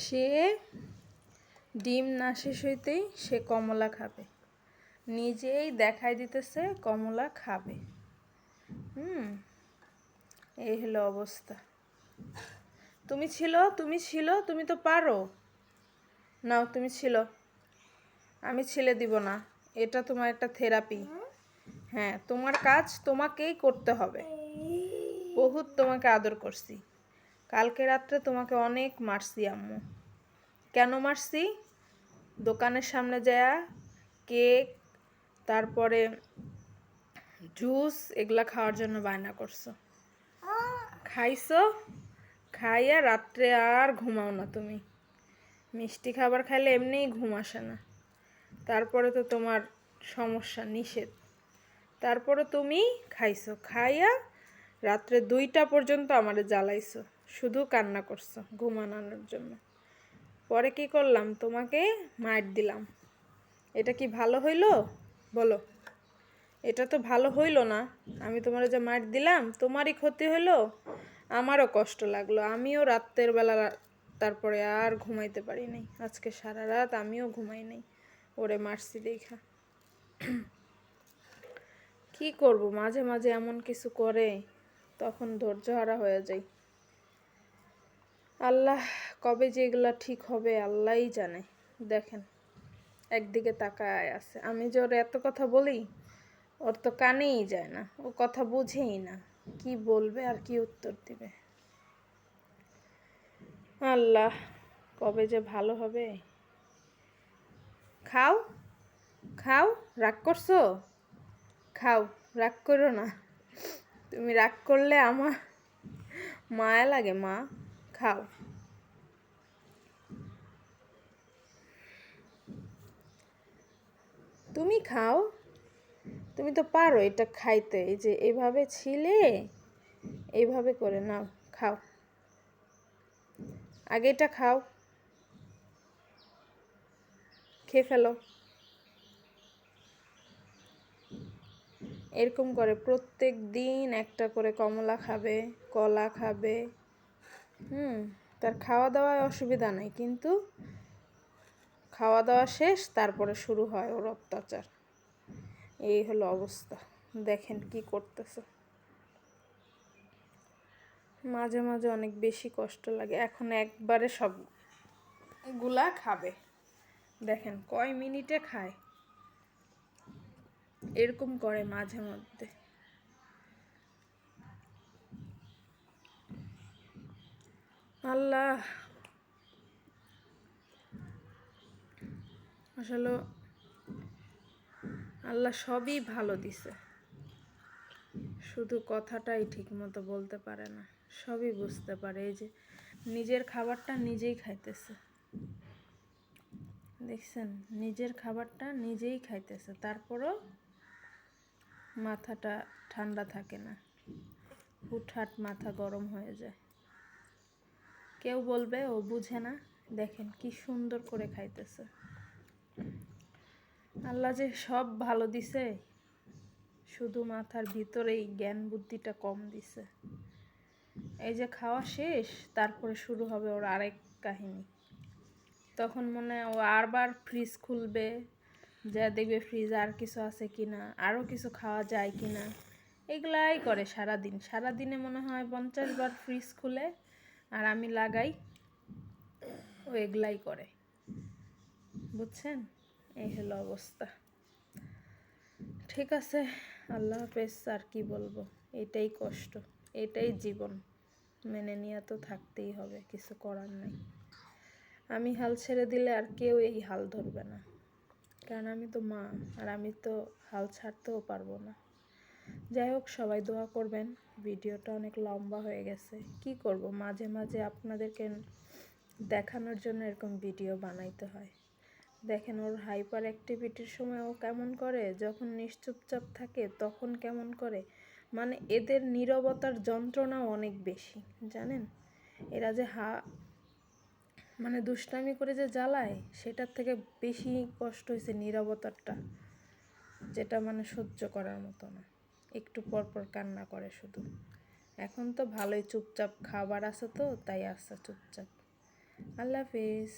সে ডিম না শেষ হইতেই সে কমলা খাবে, নিজেই দেখাই দিতেছে কমলা খাবে। এই হলো অবস্থা। তুমি তো পারো। নাও, তুমি ছিল, আমি ছেলে দিব না। এটা তোমার একটা থেরাপি। হ্যাঁ, তোমার কাজ তোমাকেই করতে হবে। বহুত তোমাকে আদর করছি। কালকে রাত্রে তোমাকে অনেক মারছি আম্মু। কেন মারছি? দোকানের সামনে যায়া কেক, তারপরে জুস এগুলা খাওয়ার জন্য বায়না করছো। খাইছো, খাইয়া রাত্রে আর ঘুমাও না তুমি। মিষ্টি খাবার খাইলে এমনিই ঘুম আসে না, তারপরে তো তোমার সমস্যা নিষেধ। তারপরে তুমি খাইছো, খাইয়া রাত্রে 2টা পর্যন্ত আমারে জ্বালাইছো, শুধু কান্না করছো ঘুমানোর জন্য। পরে কি করলাম? তোমাকে মার দিলাম। এটা কি ভালো হইলো? বলো, এটা তো ভালো হইলো না। আমি তোমার যে মার দিলাম, তোমারই ক্ষতি হইলো, আমারও কষ্ট লাগলো। আমিও রাতের বেলা তারপরে আর ঘুমাইতে পারি নাই। আজকে সারা রাত আমিও ঘুমাই নাই ওরে মারছি দেখা। কি করব, মাঝে মাঝে এমন কিছু করে, তখন ধৈর্যহারা হয়ে যাই। আল্লাহ কবে যে এগুলা ঠিক হবে আল্লাহই জানে। দেখেন, একদিকে তাকায় আছে। আমি যে ওর এত কথা বলি, ওর তো কানেই যায় না, ও কথা বুঝেই না। কি বলবে আর কি উত্তর দিবে? আল্লাহ, কবে যে ভালো হবে। খাও খাও, রাগ করছো? খাও, রাগ করো না। তুমি রাগ করলে আমার মায়া লাগে মা। খাও। তুমি খাও, তুমি তো পারো এটা খাইতে। এই যে এভাবে ছিলে, এইভাবে করে নাও, খাও। আগে এটা খাও, খেয়ে ফেলো। এরকম করে প্রত্যেক দিন একটা করে কমলা খাবে, কলা খাবে। তার খাওয়া দাওয়ায় অসুবিধা নাই, কিন্তু খাওয়া দাওয়া শেষ, তারপরে শুরু হয় ওর অত্যাচার। এই হলো অবস্থা। দেখেন কি করতেছে। মাঝে মাঝে অনেক বেশি কষ্ট লাগে। এখন একবারে সবগুলা খাবে। দেখেন কয় মিনিটে খায়। এরকম করে মাঝে মধ্যে। আল্লাহ, আসলে আল্লাহ সবই ভালো দিছে, শুধু কথাটাই ঠিক মতো বলতে পারে না। সবই বুঝতে পারে। এই যে নিজের খাবারটা নিজেই খাইতেছে, দেখছেন? নিজের খাবারটা নিজেই খাইতেছে, তারপরও মাথাটা ঠান্ডা থাকে না, হুটহাট মাথা গরম হয়ে যায়। কেউ বলবে ও বুঝে না। দেখেন কি সুন্দর করে খাইতেছে। আল্লাহ যে সব ভালো দিছে, শুধু মাথার ভিতরেই জ্ঞান বুদ্ধিটা কম দিছে। এই যে খাওয়া শেষ, তারপরে শুরু হবে ওর আরেক কাহিনী। তখন মনে ও আরবার ফ্রিজ খুলবে, যা দেখবে ফ্রিজ আর কিছু আছে কিনা, আরও কিছু খাওয়া যায় কিনা। এগুলাই করে সারাদিন। সারাদিনে মনে হয় 50 বার ফ্রিজ খুলে, আর আমি লাগাই, ও এগুলাই করে। বুঝছেন? এই হলো অবস্থা। ঠিক আছে, আল্লাহ হাফেজ। আর কি বলবো, এটাই কষ্ট, এটাই জীবন। মেনে নিয়ে তো থাকতেই হবে, কিছু করার নাই। আমি হাল ছেড়ে দিলে আর কেউ এই হাল ধরবে না, কারণ আমি তো মা, আর আমি তো হাল ছাড়তেও পারবো না। যাই হোক, সবাই দোয়া করবেন। ভিডিওটা অনেক লম্বা হয়ে গেছে। কি করব, মাঝে মাঝে আপনাদেরকে দেখানোর জন্য এরকম ভিডিও বানাইতে হয়। দেখেন ওর হাইপার অ্যাক্টিভিটির সময় ও কেমন করে, যখন নিশ্চুপচাপ থাকে তখন কেমন করে। মানে এদের নীরবতার যন্ত্রণাও অনেক বেশি, জানেন? এরা যে মানে দুষ্টামি করে যে জ্বালায়, সেটার থেকে বেশি কষ্ট হয়েছে নীরবতারটা, যেটা মানে সহ্য করার মতো না। একটু পর পর কান্না করে শুধু। এখন তো ভালোই চুপচাপ, খাবার আছে তো তাই আছে চুপচাপ। আল্লাহ হাফেজ।